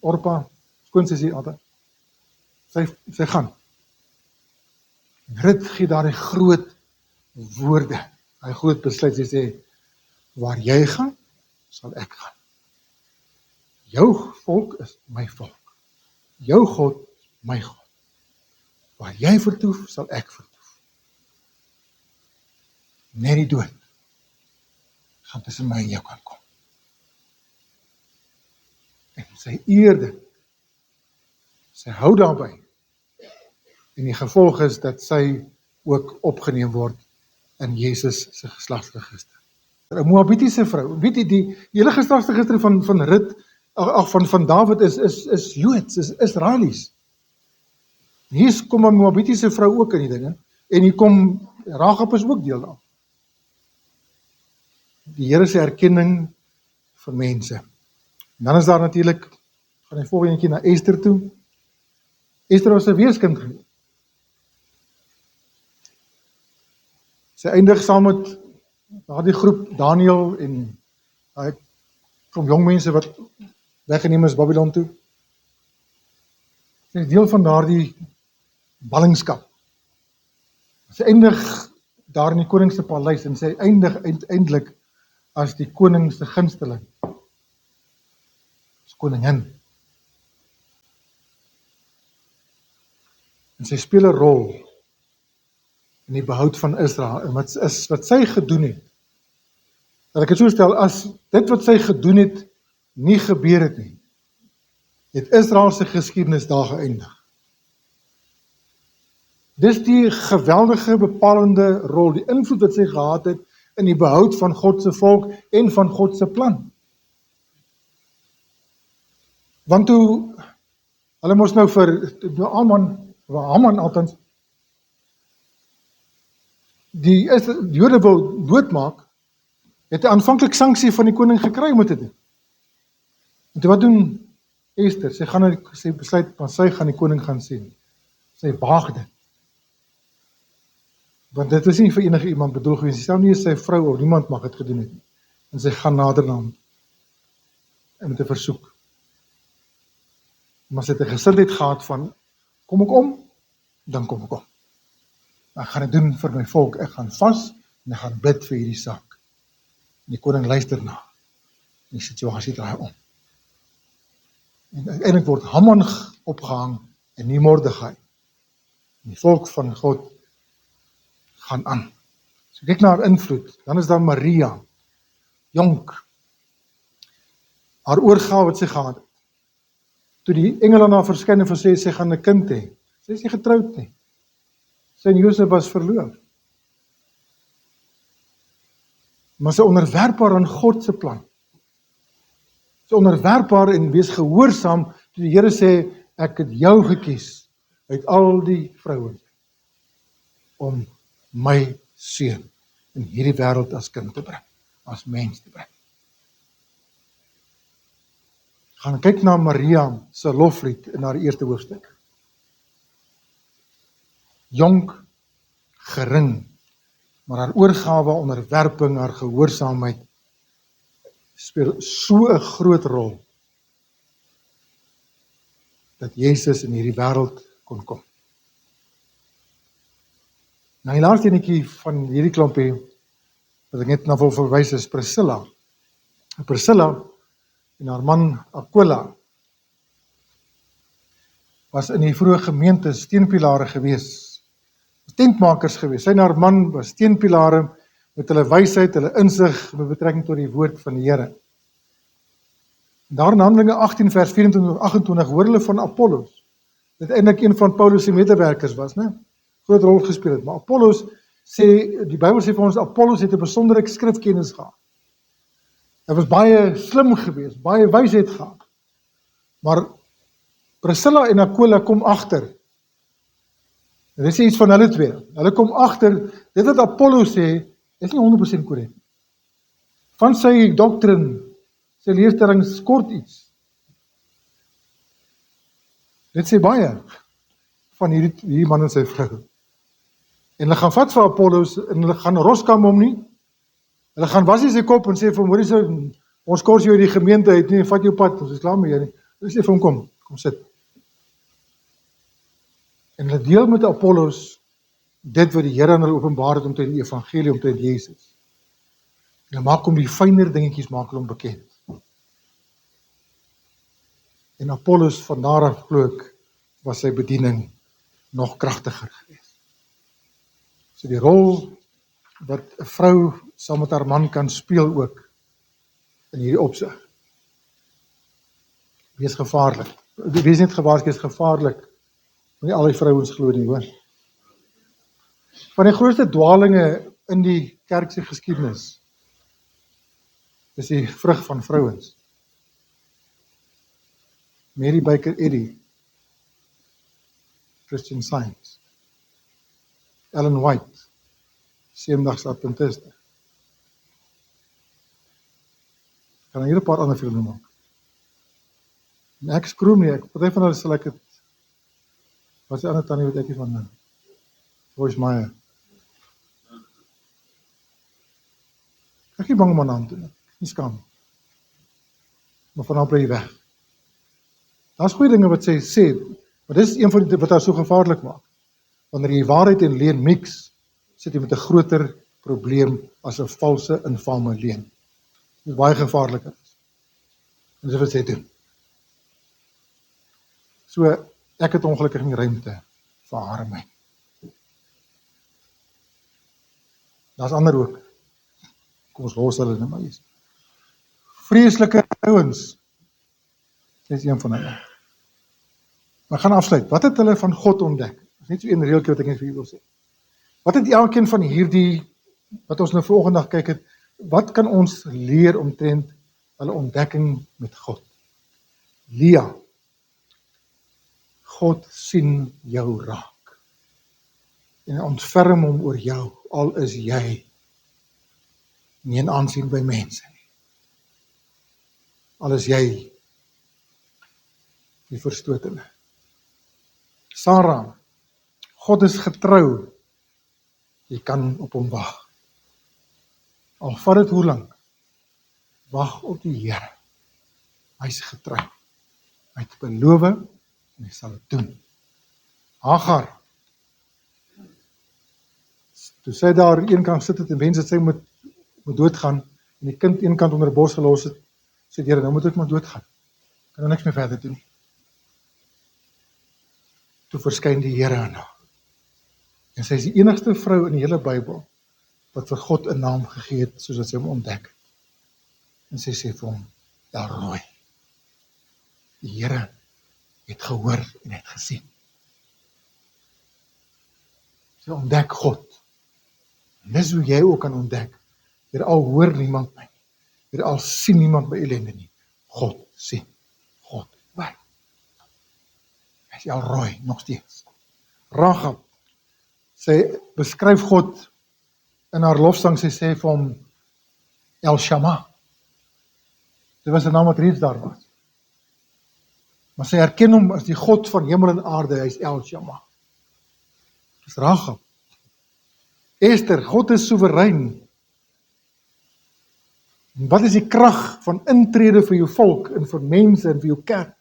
Orpa, skoonsussie altyd, sy gaan. Rut gee daar die groot woorde, hy groot besluit, sy sê, waar jy gaan, sal ek gaan. Jou volk is my volk. Jou God, my God. Waar jy vertoef, sal ek vertoef. Net die dood gaan tussen my en jou kan kom. En sy eer dit. Sy hou daarby. En die gevolg is dat sy ook opgeneem word in Jesus se geslagsregister. 'n Moabitiese vrou. Weet jy, die hele geslagsregister van Rut, van Dawid is Joods, is Israelies. Hier kom 'n Moabitiese vrou ook in die dinge, en hier kom Rahab is ook deel daarvan. Die Here se erkenning vir mense. En dan is daar natuurlik, gaan die volgende keer na Ester toe. Ester was 'n weeskind gewees. Sy eindig saam met daardie groep Daniël en daai klomp jong mense wat weggeneem is Babylon toe. Sy is deel van daardie ballingskap. Sy eindig daar in die koning se paleis en sy eindig uiteindelik as die koning se gunsteling. As koningin. En sy speel 'n rol in die behoud van Israel, en wat sy gedoen het, dat ek het so stel, as dit wat sy gedoen het, nie gebeur het nie, het Israel se geskiedenis daar geëindig. Dis die geweldige bepalende rol, die invloed wat sy gehad het, in die behoud van God se volk, en van God se plan. Want toe, hulle moes nou vir Haman altens, die Jode wil doodmaak, het 'n aanvanklik sanksie van die koning gekry met dit. En toe wat doen Ester? Sy besluit, want sy gaan die koning gaan sien. Sy waag dit. Want dit is nie vir enige iemand bedoel gewees, stel nie sy vrou of niemand mag het gedoen het. En sy gaan nader na hom, en met 'n versoek. Maar sy het 'n gesindheid gehad van, kom ek om, dan kom ek om. Ek gaan dit doen vir my volk, ek gaan vas, en ek gaan bid vir hierdie saak. En die koning luister na, en die situasie draai om. En uiteindelik word Haman opgehang, en nie Mordegai. En die volk van God gaan aan. So kyk na haar invloed, dan is daar Maria, jonk, haar oorgawe wat sy gehad het. Toe die engele aan haar verskyn en sê, sy gaan 'n kind hê. Sy is nie getroud nie. Sy en Josef was verloof. Maar sy onderwerp haar aan God se plan. Sy onderwerp haar en wees gehoorsaam, toe die Here sê, ek het jou gekies, uit al die vrouens, om my seun in hierdie wêreld as kind te bring, as mens te bring. Gaan kyk na Maria se loflied in haar eerste hoofstuk. Jonk, gering, maar haar oorgawe, onderwerping, haar gehoorsaamheid speel so 'n groot rol dat Jesus in hierdie wêreld kon kom. Nou die laaste enetjie van hierdie klompie wat ek net na wil verwys is Priscilla. Priscilla en haar man Aquila was in die vroeë gemeente steunpilare gewees, tentmakers gewees. Sy en haar man was steunpilare met hulle wysheid, hulle insig met betrekking tot die woord van die Here. Daar in Handelinge 18 vers 24-28 hoor hulle van Apollos, dit eintlik een van Paulus se medewerkers was, né? Groot rol gespeel het, maar Apollos sê, die Bybel sê vir ons, Apollos het 'n besondere skrifkennis gehad. Hy was baie slim gewees, baie wysheid gehad. Maar Priscilla en Aquila kom agter. En dit sê iets van hulle twee. Hulle kom agter, dit wat Apollos sê, is nie 100% korrek. Van sy doktrin, sy leerstelling kort iets. Dit sê baie van hierdie man en sy vrou. En hulle gaan vat vir Apollos en hulle gaan roskam hom nie. Hulle gaan was nie sy kop en sê vir hom, hoor jy, ons kors jou uit die gemeente uit nie, vat jou pad, ons is klaar met jou nie. Hulle sê vir hom, kom sit. En hulle deel met Apollos dit wat die Here aan hulle openbaar het omtrent die evangelie, omtrent Jesus. En hulle maak hom die fynere dingetjies, maak hulle hom bekend. En Apollos van daar af glo ek, was sy bediening nog kragtiger geweest. So die rol wat 'n vrou saam met haar man kan speel ook in hierdie opsig. Wees gevaarlik. Wees net gewaarsku, is gevaarlik. Nie al die vrouens glo nie, hoor. Van die grootste dwalinge in die kerk se geskiedenis is die vrug van vrouens. Mary Baker Eddy, Christian Science, Ellen White, Seendagse Adventiste. Ek kan hier 'n paar ander vir noem ook. En ek skroom nie, party van hulle sal ek het, wat is die ander tannie wat ek hier van Joyce Meyer. Ek is nie bang om aan naam te doen, nie skaam. Maar vanaf bly jy weg. Daar's goeie dinge wat sy sê, maar dis een van die wat haar so gevaarlik maak. Wanneer jy waarheid en leuen mix, sit jy met 'n groter probleem as 'n valse, infame leuen. Dit is baie gevaarliker. En dis wat sy doen. So, ek het ongelukkig nie ruimte vir haar en my. Daar's ander ook. Kom ons los hulle nou maar eens. Vreeslike ouens. Dis een van hulle. Maar gaan afsluit. Wat het hulle van God ontdek? Dit is net so een reeltjie wat ek net vir julle wil sê. Wat het elkeen van hierdie, wat ons nou volgende dag kyk het, wat kan ons leer omtrent hulle ontdekking met God? Lia, God sien jou raak. En hy ontferm hom oor jou, al is jy nie in aansien by mense nie. Al is jy die verstotene. Sarah, God is getrou. Jy kan op hom wag. Al vat dit hoe lank, wag op die Here. Hy is getrou. Hy het beloof en hy sal dit doen. Hagar, toe sy daar eenkant sit het en wens dat sy moet doodgaan en die kind eenkant onder 'n bos gelos het, sê die Here, nou moet ek maar doodgaan. Kan nou niks meer verder doen nie. Toe verskyn die Here aan haar. En sy is die enigste vrou in die hele Bybel wat vir God 'n naam gegee het soos wat sy hom ontdek het. En sy sê vir hom, Elroy. Die Here het gehoor en het gesien. Sy ontdek God. En dis hoe jy ook kan ontdek. Hier al hoor niemand my nie. Hier al sien niemand my ellende nie. God sien. God weet. Hy is Elroy nog steeds. Rahab. Sy beskryf God in haar lofsang, sy sê vir hom El Shammah. Dit was 'n naam wat reeds daar was. Maar sy herken hom as die God van hemel en aarde, hy is El Shammah. Dis Rahab. Esther, God is soewerein. En wat is die krag van intrede vir jou volk en vir mense en vir jou kerk?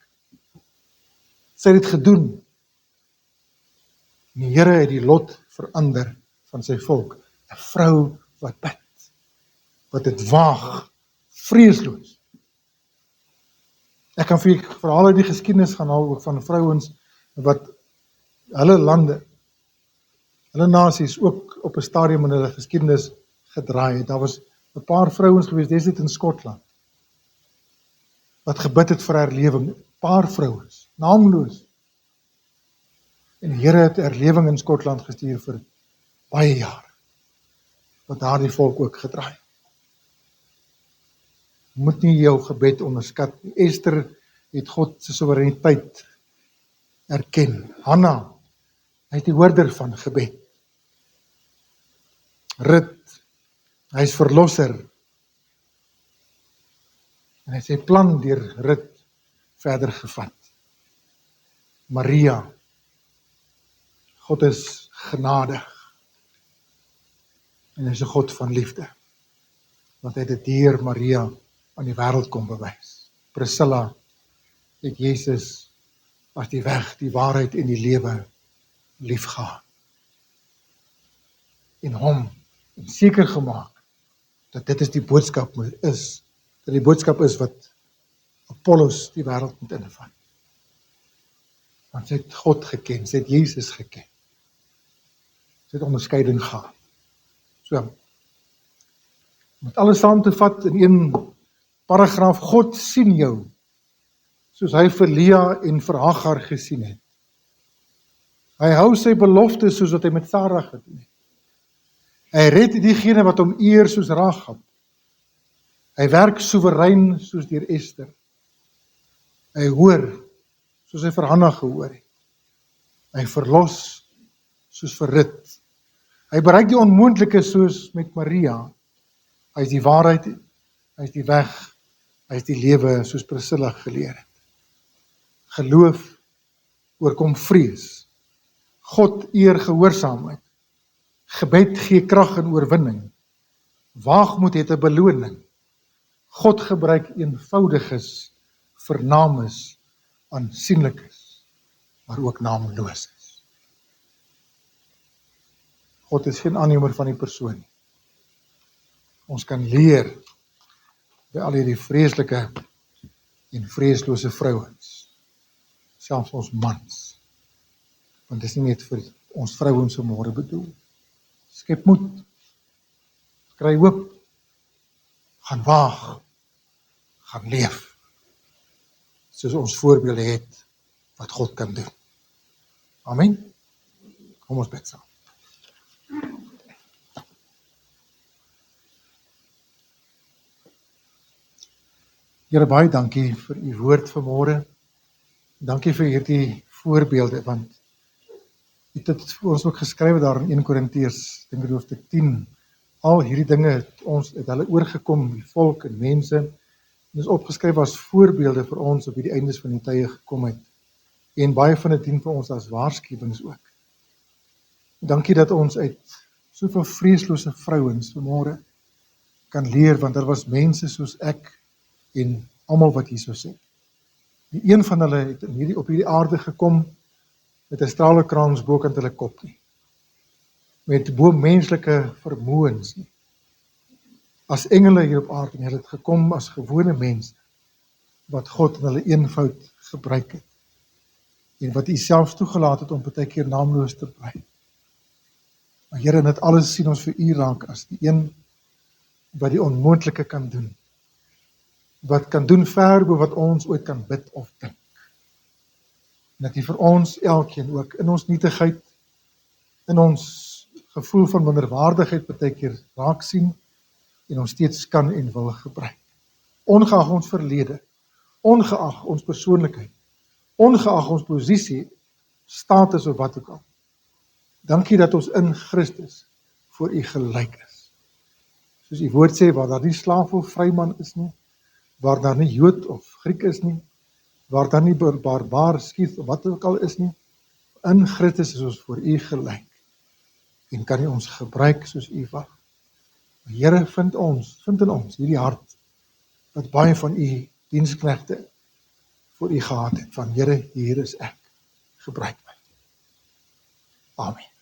Sy het dit gedoen. En die Here het die lot verander van sy volk. 'n Vrou wat bid, wat dit waag, vreesloos. Ek kan vir julle verhale uit die geskiedenis gaan haal ook van vrouens wat hulle lande, hulle nasies ook op 'n stadium in hulle geskiedenis gedraai het. Daar was 'n paar vrouens gewees, destyds in Skotland, wat gebid het vir herlewing. Paar vrouens, naamloos. En die Here het herlewing in Skotland gestuur vir baie jare, wat daardie volk ook gedraai. Jy moet nie jou gebed onderskat nie. Ester het God se soewereiniteit erken. Hanna, hy is die hoorder van gebed. Rut, hy is verlosser. En hy het sy plan deur Rut verder gevat. Maria, God is genadig. En hy is 'n God van liefde. Want hy het dit deur Maria aan die wêreld kom bewys. Priscilla het Jesus as die weg, die waarheid en die lewe liefgehad. En hom seker gemaak dat dit is die boodskap is, dat die boodskap is wat Apollos die wêreld moet invat. Want sy het God geken, sy het Jesus geken. Sy het onderskeiding gehad. So, om het alles saam te vat in een paragraaf, God sien jou, soos hy vir Lea en vir Hagar gesien het. Hy hou sy belofte soos wat hy met Sarah gedoen het. Hy red diegene wat hom eer soos Ragab. Hy werk soewerein soos deur Ester. Hy hoor soos hy vir Hanna gehoor het. Hy verlos soos vir Rut. Hy bereik die onmoontlike soos met Maria. Hy is die waarheid, hy is die weg, hy is die lewe soos Priscilla geleer het. Geloof oorkom vrees. God eer gehoorsaamheid. Gebed gee krag en oorwinning. Waagmoed het 'n beloning. God gebruik eenvoudiges vir names, aansienlikes, maar ook naamloses. God is geen aannemer van die persoon nie. Ons kan leer by al hierdie vreeslike en vreeslose vrouens, selfs ons mans, want dit is nie net vir ons vrouens se môre bedoel. Skep moed, kry hoop, gaan waag, gaan leef, soos ons voorbeelde het wat God kan doen. Amen. Kom ons bid saam. Here, baie dankie vir u woord vanmôre. Dankie vir hierdie voorbeelde, want u het dit vir ons ook geskryf daar in 1 Korintiërs, dink ek hoofstuk 10. Al hierdie dinge het hulle oorgekom, die volk en mense, en is opgeskryf as voorbeelde vir ons op die eindes van die tye gekom het. En baie van dit dien vir ons as waarskuwings ook. Dankie dat ons uit soveel vreeslose vrouens vanmôre kan leer, want daar was mense soos ek en almal wat hierso sit. Die een van hulle het op hierdie aarde gekom met 'n stralekrans bokant hulle kop nie. Met bo-menslike vermoëns nie. As engele hier op aarde, en hulle het gekom as gewone mense wat God in hulle eenvoud gebruik het. En wat u selfs toegelaat het om baie keer naamloos te bly. Maar Here, in dit alles sien ons vir u raak as die een wat die onmoontlike kan doen. Wat kan doen ver bo wat ons ooit kan bid of dink. En dat u vir ons elkeen ook in ons nietigheid, in ons gevoel van minderwaardigheid baie keer raak sien en ons steeds kan en wil gebruik. Ongeag ons verlede, ongeag ons persoonlikheid, ongeag ons posisie, status of wat ook al. Dankie dat ons in Christus voor u gelyk is. Soos u woord sê, waar daar nie slaaf of vryman is nie, waar daar nie Jood of Griek is nie, waar daar nie barbaar, skiet of wat ook al is nie, in Christus is ons voor u gelyk. En kan u ons gebruik soos u wil. Here, vind in ons hierdie hart wat baie van u diensknegte voor u gehad het, van Here, hier is ek, gebruik my. Amen.